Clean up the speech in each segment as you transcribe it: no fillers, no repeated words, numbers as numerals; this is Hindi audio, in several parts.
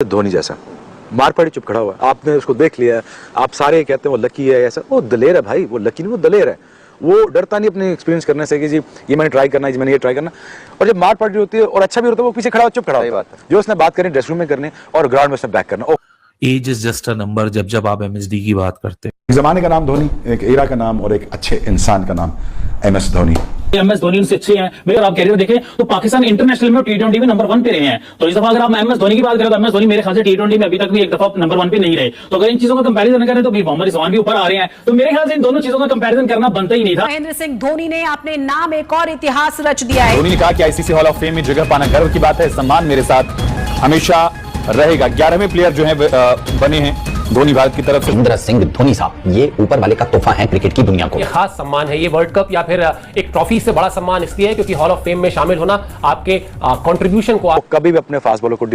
धोनी जैसा मार पड़ी चुप खड़ा हुआ है, आपने उसको देख लिया, आप सारे कहते हैं वो लकी है ऐसा, वो दलेर है भाई, वो लकी नहीं वो दलेर है, वो डरता नहीं अपने एक्सपीरियंस करने से कि जी ये मैंने ट्राई करना है, जी मैंने ये ट्राई करना। और जब मार पड़ी होती है और अच्छा भी होता है वो पीछे खड़ा हो चुप खड़ा होता है, जो उसने बात करनी ड्रेस रूम में करनी और ग्राउंड में उसने बैक करना। Age is just a number जब आप एमएसडी की बात करते हैं। एक जमाने का नाम धोनी, एक एरा का नाम और एक अच्छे इंसान का नाम एमएस धोनी। एमएस धोनी उनसे अच्छे हैं। अगर आप कैरियर देखें तो पाकिस्तान इंटरनेशनल में T20 में नंबर 1 पे रहे हैं। तो इस दफा अगर आप एमएस धोनी की बात करें तो एमएस धोनी मेरे ख्याल से T20 में अभी तक भी एक दफा नंबर 1 पे नहीं रहे। तो अगर इन चीजों का कंपैरिजन करें तो मोहम्मद रिजवान भी ऊपर आ रहे हैं। तो मेरे ख्याल से इन दोनों चीजों का कंपैरिजन करना बनता ही नहीं था। महेंद्र सिंह धोनी ने अपने नाम एक और इतिहास रच दिया है। धोनी ने कहा कि आईसीसी हॉल ऑफ फेम में जगह पाना गर्व की बात है, सम्मान मेरे साथ हमेशा रहेगा। 11वें प्लेयर जो है बने हैं धोनी भारत की तरफ से। महेंद्र सिंह धोनी साहब ये ऊपर वाले का तोहफा है क्रिकेट की दुनिया को। ये खास सम्मान है, ये वर्ल्ड कप या फिर एक ट्रॉफी से बड़ा सम्मान इसलिए है क्योंकि हॉल ऑफ फेम में शामिल होना आपके कंट्रीब्यूशन को कभी भी अपने फास्ट बॉलर को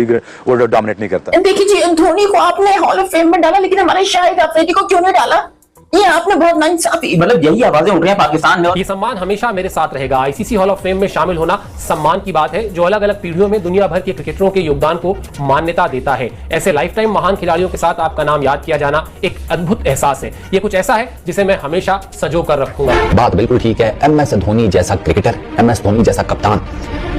वो डोमिनेट नहीं करता। देखिए जी, धोनी को आपने हॉल ऑफ फेम में डाला लेकिन हमारे शाहिद अफरीदी को क्यों नहीं डाला? ये आपने बहुत नाइंसाफी, मतलब यही आवाजें उठ रही हैं पाकिस्तान में। ये सम्मान हमेशा मेरे साथ रहेगा। आईसीसी हॉल ऑफ फेम में शामिल होना सम्मान की बात है जो अलग अलग पीढ़ियों में दुनिया भर के क्रिकेटरों के योगदान को मान्यता देता है। ऐसे लाइफ टाइम महान खिलाड़ियों के साथ आपका नाम याद किया जाना एक अद्भुत एहसास है। ये कुछ ऐसा है जिसे मैं हमेशा सजो कर रखूंगा। बात बिल्कुल ठीक है। एमएस धोनी जैसा क्रिकेटर, एमएस धोनी जैसा कप्तान,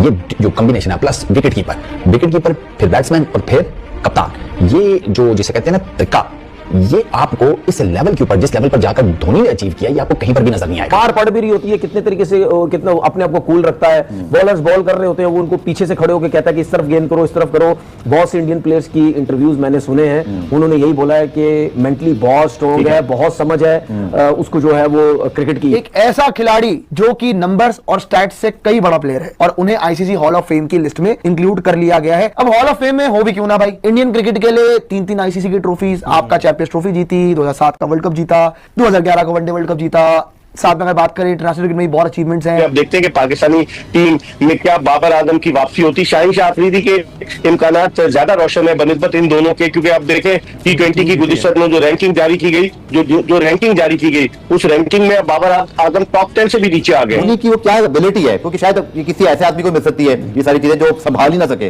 ये जो कॉम्बिनेशन है, प्लस विकेट कीपर फिर बैट्समैन और फिर कप्तान, ये जो जिसे कहते हैं ना तरीका, ये आपको इस लेवल के ऊपर, जिस लेवल पर जाकर धोनी ने अचीव किया, ये आपको कहीं पर भी नजर नहीं आएगा। मार पड़ भी रही होती है, कितने तरीके से कितना अपने आप को कूल रखता है। बॉलर्स बॉल कर रहे होते हैं, वो उनको पीछे से खड़े होकर कहता है कि इस तरफ गेंद करो, इस तरफ करो। बहुत से इंडियन प्लेयर्स की इंटरव्यूज मैंने सुने हैं, उन्होंने यही बोला है कि मेंटली बहुत स्ट्रॉन्ग है, बहुत समझ है उसको जो है वो क्रिकेट की। एक ऐसा खिलाड़ी जो कि नंबर्स और स्टैट्स से कई बड़ा प्लेयर है और उन्हें आईसीसी हॉल ऑफ फेम की लिस्ट में इंक्लूड कर लिया गया है। अब हॉल ऑफ फेम में हो भी क्यों ना भाई, इंडियन क्रिकेट के लिए 3-3 आईसीसी की ट्रॉफीज, आपका चैंपियंस ट्रॉफी जीती, 2007 का वर्ल्ड कप जीता, 2011 का वनडे वर्ल्ड कप जीता, साथ में अगर बात करें इंटरनेशनल क्रिकेट में बहुत अचीवमेंट्स हैं। आप देखते हैं कि पाकिस्तानी टीम में क्या बाबर आजम की वापसी होती, शाहीन शाह अफरीदी के इम्कानात ज्यादा रोशन है बनिस्बत इन दोनों के, क्योंकि आप देखें T20 की गुज़िश्ता में जो रैंकिंग जारी की गई, जो रैंकिंग जारी की गई, उस रैंकिंग में बाबर आजम टॉप 10 से भी नीचे आ गए। धोनी की वो क्या एबिलिटी है, क्योंकि शायद किसी ऐसे आदमी को मिल सकती है ये सारी चीजें जो संभाल ही ना सके।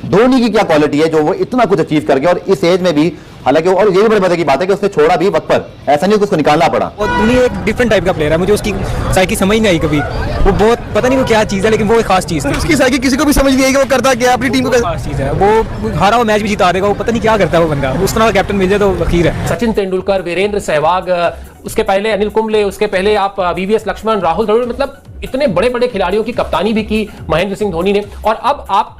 धोनी की क्या क्वालिटी है जो वो इतना कुछ अचीव कर गया और इस एज में भी, हालांकि और ये भी बड़े मजे की बात है कि उसने छोड़ा भी वक्त पर, ऐसा नहीं कि उसको निकालना पड़ा। और धोनी एक डिफरेंट टाइप का प्लेयर है, मुझे उसकी साइकी समझ नहीं आई कभी। वो बहुत पता नहीं वो क्या चीज है, लेकिन वो एक खास चीज है। उसकी साइकी किसी को भी समझ नहीं आई कि वो करता क्या, अपनी टीम को खास चीज है। वो हारा हुआ मैच भी जिता देगा, वो पता नहीं क्या करता है वो बंदा। उस तरह का कैप्टन मिल जाए तो वकीर है। सचिन तेंदुलकर, वीरेंद्र सहवाग, उसके पहले अनिल कुंबले, उसके पहले आप वीवीएस लक्ष्मण, राहुल द्रविड़, मतलब इतने बड़े बड़े खिलाड़ियों की कप्तानी भी की महेंद्र सिंह धोनी ने। और अब आप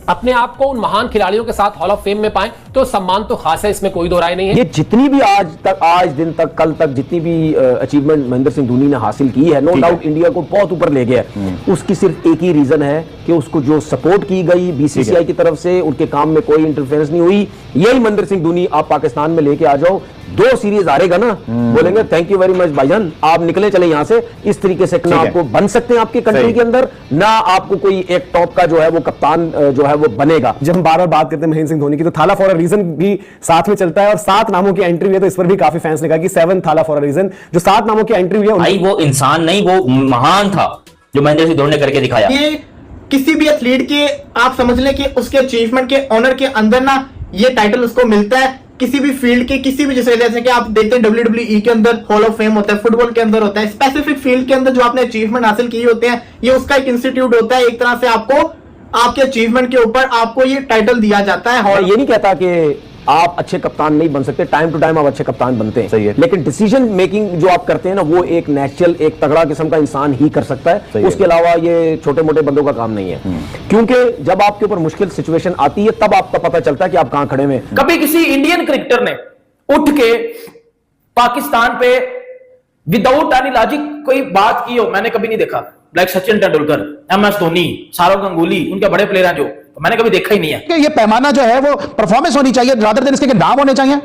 अपने आप को उन महान खिलाड़ियों के साथ हॉल ऑफ फेम में पाएं तो सम्मान तो खास है, इसमें कोई दो राय नहीं है। ये जितनी भी आज दिन तक, कल तक जितनी भी अचीवमेंट महेंद्र सिंह धोनी ने हासिल की है, नो डाउट इंडिया को बहुत ऊपर ले गया। उसकी सिर्फ एक ही रीजन है कि उसको जो सपोर्ट की गई बीसीसीआई की तरफ से, उनके काम में कोई इंटरफेरेंस नहीं हुई। यही महेंद्र सिंह धोनी आप पाकिस्तान में लेके आ जाओ, 2 सीरीज हारेगा ना, बोलेंगे थैंक यू वेरी मच भाईजान, आप निकले चले यहां से। इस तरीके से ना आपको बन सकते हैं आपकी कंट्री के अंदर, ना आपको कोई एक टॉप का जो है वो कप्तान जो है वो बनेगा। जब हम बार बार बात करते हैं महेंद्र सिंह धोनी की, तो थाला फॉर अ रीजन भी साथ में चलता है और 7 नामों की एंट्री हुई है, तो इस पर भी काफी फैंस ने कहा कि 7 थाला फॉर अ रीजन। जो 7 नामों की एंट्री हुई है भाई वो इंसान नहीं, वो महान था जो महेंद्र सिंह धोनी ने करके दिखाया। ये किसी भी एथलीट के आप समझ लें कि उसके अचीवमेंट के ऑनर के अंदर ना ये टाइटल उसको मिलता है। किसी भी फील्ड के, किसी भी जैसे कि आप देखते हैं WWE के अंदर हॉल ऑफ फेम होता है, फुटबॉल के अंदर होता है, स्पेसिफिक फील्ड के अंदर जो आपने अचीवमेंट हासिल किए होते हैं, ये उसका एक इंस्टीट्यूट होता है। एक तरह से आपको आपके अचीवमेंट के ऊपर आपको ये टाइटल दिया जाता है। ये नहीं कहता कि आप अच्छे कप्तान नहीं बन सकते, टाइम टू टाइम आप अच्छे कप्तान बनते हैं, सही है, लेकिन डिसीजन मेकिंग जो आप करते हैं ना, वो एक नेचुरल, एक तगड़ा किस्म का इंसान ही कर सकता है। उसके अलावा ये छोटे मोटे बंदों का काम नहीं है। क्योंकि जब आपके ऊपर मुश्किल सिचुएशन आती है तब आपको पता चलता है कि आप कहां खड़े हैं। कभी किसी इंडियन क्रिकेटर ने उठ के पाकिस्तान पे विदाउट एनी लॉजिक कोई बात की हो, मैंने कभी नहीं देखा। लाइक सचिन तेंदुलकर, एमएस धोनी, सौरव गंगुली, उनके बड़े प्लेयर हैं जो, तो मैंने कभी देखा ही नहीं है। ये पैमाना जो है वो परफॉर्मेंस होनी चाहिए, रादर देन इसके नाम होने चाहिए।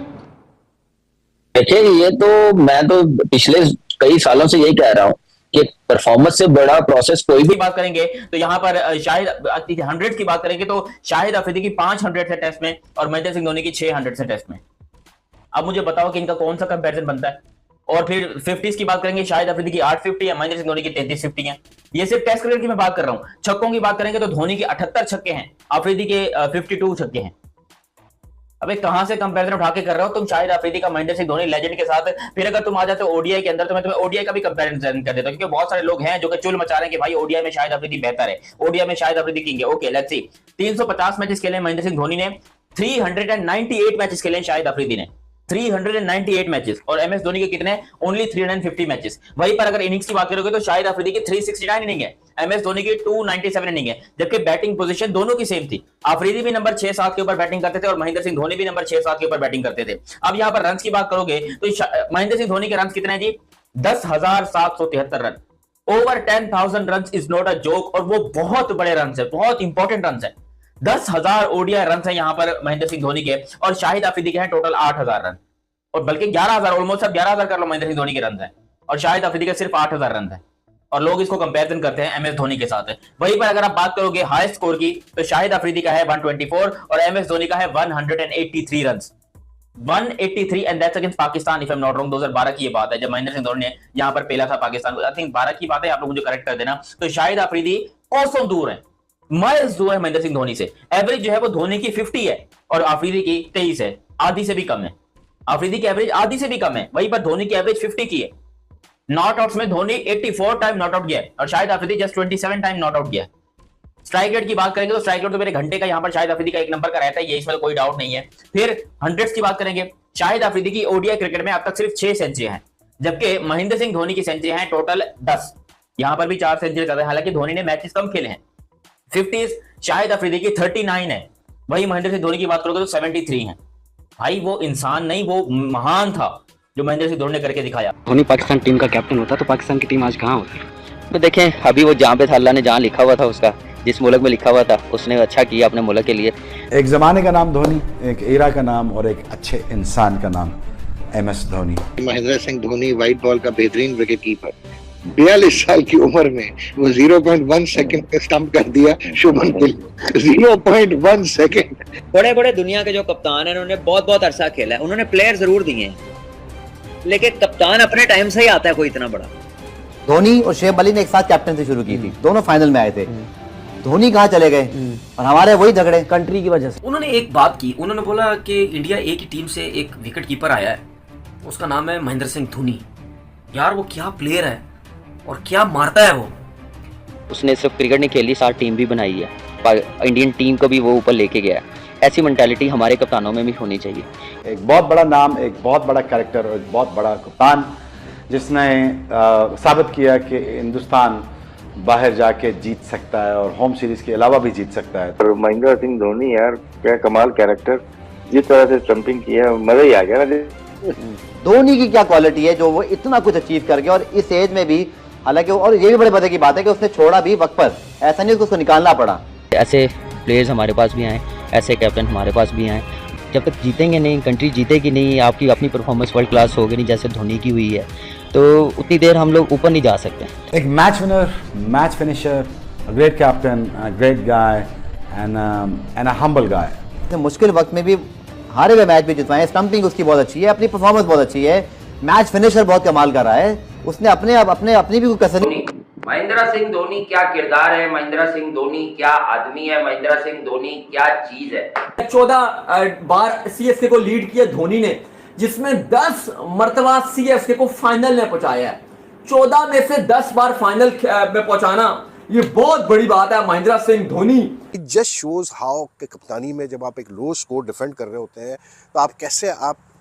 देखिए ये तो मैं तो पिछले कई सालों से यही कह रहा हूं कि परफॉर्मेंस से बड़ा प्रोसेस कोई भी बात करेंगे तो यहाँ पर शाहिद 100 की बात करेंगे तो शाहिद अफरीदी की 500 है टेस्ट में और महेंद्र सिंह धोनी की 600 है टेस्ट में। अब मुझे बताओ कि इनका कौन सा कंपैरिजन बनता है। और फिर 50s की बात करेंगे, शाहिद अफरीदी की 850 है, महेंद्र सिंह धोनी की 3350 है। ये सिर्फ टेस्ट क्रिकेट की मैं बात कर रहा हूं। छक्कों की बात करेंगे तो धोनी के 78 छक्के हैं, अफरीदी के 52 छक्के हैं। अबे कहां से कंपैरिजन उठा के कर रहे हो तुम शाहिद अफरीदी का महेंद्र सिंह धोनी लेजेंड के साथ? फिर अगर तुम आ जाते हो ओडीआई के अंदर तो मैं तुम्हें ओडीआई का भी कंपैरिजन कर देता हूं, क्योंकि बहुत सारे लोग हैं जो कि चुल मचा रहे हैं कि भाई ओडीआई में शाहिद अफरीदी बेहतर है, ओडीआई में शाहिद अफरीदी किंग है। ओके लेट्स सी, 350 मैचेस खेले महेंद्र सिंह धोनी ने, 398 मैचेस खेले शाहिद अफरीदी ने, 398 मैचेस, और एमएस धोनी के कितने? Only 350 matches. वहीं पर अगर इनिंग्स की बात करोगे तो शाहिद अफरीदी की 369 इनिंग है, एमएस धोनी की 297 इनिंग है, जबकि बैटिंग पोजीशन दोनों की सेम थी। अफरीदी भी नंबर 6-7 के ऊपर बैटिंग करते थे और महेंद्र सिंह धोनी भी नंबर 6-7 के ऊपर बैटिंग करते थे। अब यहां पर रन्स की बात करोगे तो महेंद्र सिंह धोनी के रन्स कितने हैं जी? 10,773 run. Over 10,000 run is not a joke, और वो बहुत बड़े रन है, बहुत इंपॉर्टेंट रन है। 10,000 ओडीआई रन है यहां पर महेंद्र सिंह धोनी के, और शाहिद अफरीदी के हैं टोटल 8,000 रन, और बल्कि 11,000, ऑलमोस्ट अब 11,000 कर लो महेंद्र सिंह धोनी के रन है, और शाहिद अफरीदी के सिर्फ 8,000 रन है, और लोग इसको कंपैरिजन करते हैं एमएस धोनी के साथ। वहीं पर अगर आप बात करोगे हाईएस्ट स्कोर की तो शाहिद अफरीदी का है 124 और एमएस धोनी का है 183 run, 183, and that's against Pakistan if I am not wrong. 2012 की ये बात है जब महेंद्र सिंह धोनी ने यहां पर पेला था पाकिस्तान को, आई थिंक 12 की बात है, आप लोग मुझे करेक्ट कर देना। तो शाहिद अफरीदी औसम दूर है, माइल्स दूर है महेंद्र सिंह धोनी से। एवरेज जो है वो धोनी की 50 है और अफरीदी की 23 है, आधी से भी कम है। अफरीदी की एवरेज आधी से भी कम है, वहीं पर धोनी की एवरेज 50 की है। नॉट आउट्स में धोनी 84 टाइम नॉट आउट गया और Shahid Afridi just 27 time not out गया। स्ट्राइक रेट की बात करेंगे तो स्ट्राइक रेट तो मेरे घंटे का यहां पर शाहिद अफरीदी का 1 नंबर का रहता है, ये इसमें कोई डाउट नहीं है। फिर हंड्रेड्स की बात करेंगे, शाहिद अफरीदी की ओडीआई क्रिकेट में अब तक सिर्फ 6 सेंचुरी हैं, जबकि महेंद्र सिंह धोनी की सेंचुरी हैं टोटल 10। यहां पर भी 4 सेंचुरी कर रहे हैं, हालांकि धोनी ने मैचेस कम खेले हैं। 50s शाहिद अफरीदी की 39 है, वही महेंद्र सिंह धोनी की बात करोगे तो 73 है। भाई वो इंसान नहीं, वो महान था जो महेंद्र सिंह धोनी ने करके दिखाया। धोनी पाकिस्तान टीम का कैप्टन होता तो पाकिस्तान की टीम आज कहाँ होती? तो देखें अभी वो जहाँ पे था, अल्लाह ने जहाँ लिखा हुआ था उसका, जिस मुल्क में लिखा हुआ था उसने अच्छा किया अपने मुल्क के लिए। एक ज़माने का नाम धोनी, एक एरा का नाम और एक अच्छे इंसान का नाम MS Dhoni. Mahendra Singh Dhoni white ball का बेहतरीन विकेट कीपर, 42 साल की उम्र में वो 0.1 सेकंड पे स्टंप कर दिया शुभमन गिल, 0.1 सेकंड। बड़े बड़े दुनिया के जो कप्तान हैं उन्होंने बहुत बहुत अरसा खेला है, उन्होंने प्लेयर जरूर दिए हैं, लेकिन कप्तान अपने टाइम से ही आता है कोई इतना बड़ा। धोनी और शेब अली ने एक साथ कैप्टनसी शुरू की थी, दोनों फाइनल में आए थे। धोनी कहाँ चले गए और हमारे वही झगड़े कंट्री की वजह से। उन्होंने एक बात की, उन्होंने बोला कि इंडिया ए की टीम से एक विकेट कीपर आया है, उसका नाम है महेंद्र सिंह धोनी। यार वो क्या प्लेयर है और क्या मारता है वो। उसने सिर्फ क्रिकेट नहीं खेली, साथ टीम भी बनाई है, इंडियन टीम को भी वो ऊपर लेके गया है। ऐसी मेंटालिटी हमारे कप्तानों में भी होनी चाहिए। एक बहुत बड़ा नाम, एक बहुत बड़ा कैरेक्टर और एक बहुत बड़ा कप्तान जिसने साबित किया कि हिंदुस्तान बाहर जाके जीत सकता है और होम सीरीज के अलावा भी जीत सकता है। और महेंद्र सिंह धोनी यार क्या कमाल कैरेक्टर, जिस तरह से स्टंपिंग किया मजा ही आ गया ना। धोनी की क्या क्वालिटी है जो वो इतना कुछ अचीव कर गया और इस एज में भी, हालांकि और ये भी बड़े मजे की बात है कि उसने छोड़ा भी वक्त पर, ऐसा नहीं उसको निकालना पड़ा। ऐसे प्लेयर्स हमारे पास भी आए, ऐसे कैप्टन हमारे पास भी आए। जब तक जीतेंगे नहीं, कंट्री जीतेगी नहीं, आपकी अपनी परफॉर्मेंस वर्ल्ड क्लास होगी नहीं जैसे धोनी की हुई है, तो उतनी देर हम लोग ऊपर नहीं जा सकते। एक match winner, match finisher, great captain, great guy and a humble गाय। मुश्किल वक्त में भी हारे हुए मैच भी जितवाए, स्टंपिंग उसकी बहुत अच्छी है, अपनी परफॉर्मेंस बहुत अच्छी है, मैच फिनिशर बहुत कमाल कर रहा है, उसने अपनी भी कोई कसर नहीं। महेंद्र सिंह धोनी क्या किरदार है, महेंद्र सिंह धोनी क्या आदमी है, महेंद्र सिंह धोनी क्या चीज है। 14 बार सीएसके को लीड किया धोनी ने, जिसमें 10 मर्तबा सीएसके को फाइनल में पहुंचाया है। 14 में से 10 बार फाइनल में पहुंचाना ये बहुत बड़ी बात है Mahendra Singh Dhoni. It just shows how के कप्तानी में जब आप एक लो स्कोर डिफेंड कर रहे होते हैं तो आप कैसे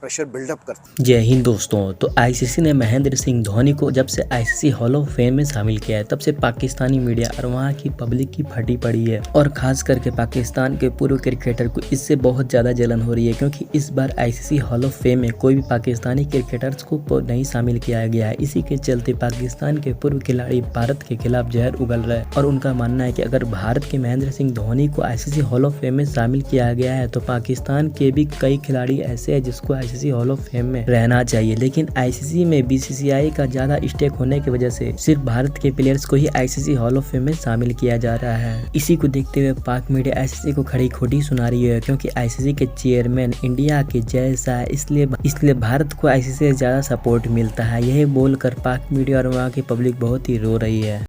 प्रेशर बिल्डअप करते हैं। जय हिंद दोस्तों। तो आईसीसी ने महेंद्र सिंह धोनी को जब से आईसीसी हॉल ऑफ फेम में शामिल किया है तब से पाकिस्तानी मीडिया और वहाँ की पब्लिक की फटी पड़ी है, और खास करके पाकिस्तान के पूर्व क्रिकेटर को इससे बहुत ज़्यादा जलन हो रही है, क्योंकि इस बार आईसीसी हॉल ऑफ फेम में कोई भी पाकिस्तानी क्रिकेटर्स को नहीं शामिल किया गया है। इसी के चलते पाकिस्तान के पूर्व खिलाड़ी भारत के खिलाफ जहर उगल रहे हैं, और उनका मानना है कि अगर भारत के महेंद्र सिंह धोनी को आईसीसी हॉल ऑफ फेम में शामिल किया गया है तो पाकिस्तान के भी कई खिलाड़ी ऐसे हैं जिसको आईसीसी हॉल ऑफ फेम में रहना चाहिए। लेकिन आईसीसी में बीसीसीआई का ज्यादा स्टेक होने की वजह से सिर्फ भारत के प्लेयर्स को ही आईसीसी हॉल ऑफ फेम में शामिल किया जा रहा है। इसी को देखते हुए पाक मीडिया आईसीसी को खड़ी खोटी सुना रही है, क्योंकि आईसीसी के चेयरमैन इंडिया के जैसा है, इसलिए भारत को आईसीसी से ज्यादा सपोर्ट मिलता है। यही बोलकर पाक मीडिया और वहाँ की पब्लिक बहुत ही रो रही है।